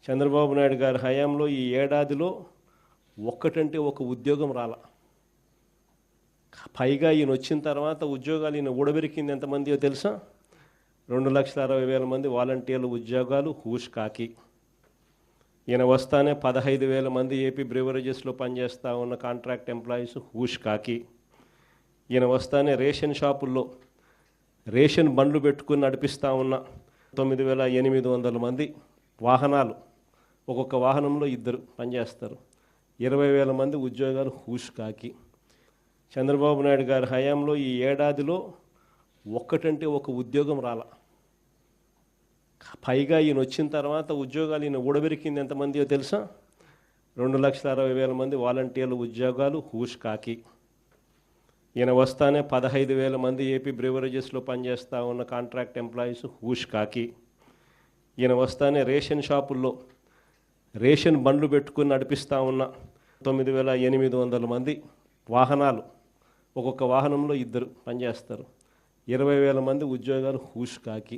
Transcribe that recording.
చంద్రబాబు నాయుడు గారి హయాంలో ఈ ఏడాదిలో ఒక్కటంటే ఒక ఉద్యోగం రాల. పైగా ఈయన వచ్చిన తర్వాత ఉద్యోగాలు ఈయన ఊడబెరికింది ఎంతమందియో తెలుసా? 2,60,000 మంది వాలంటీర్ల ఉద్యోగాలు హూష్ కాకి. ఈయన వస్తానే 15,000 మంది ఏపీ బ్రివరేజెస్లో పనిచేస్తూ ఉన్న కాంట్రాక్ట్ ఎంప్లాయీస్ హూష్ కాకి. ఈయన వస్తానే రేషన్ షాపుల్లో రేషన్ బండ్లు పెట్టుకుని నడిపిస్తూ ఉన్న 9,800 మంది వాహనాలు, ఒక్కొక్క వాహనంలో 2 పనిచేస్తారు, 20,000 మంది ఉద్యోగాలు హూష్ కాకి. చంద్రబాబు నాయుడు గారి హయాంలో ఈ ఏడాదిలో ఒక్కటంటే ఒక ఉద్యోగం రాల. పైగా ఈయన వచ్చిన తర్వాత ఉద్యోగాలు ఈయన ఊడబెరికింది ఎంతమందియో తెలుసా? 2,60,000 మంది వాలంటీర్ల ఉద్యోగాలు హూష్ కాకి. ఈయన వస్తానే 15,000 మంది ఏపీ బ్రివరేజెస్లో పనిచేస్తూ ఉన్న కాంట్రాక్ట్ ఎంప్లాయీస్ హూష్ కాకి. ఈయన వస్తానే రేషన్ షాపుల్లో రేషన్ బండ్లు పెట్టుకుని నడిపిస్తూ ఉన్న 9,800 మంది వాహనాలు, ఒక్కొక్క వాహనంలో 2 పనిచేస్తారు, 20,000 మంది ఉద్యోగాలు హూష్ కాకి.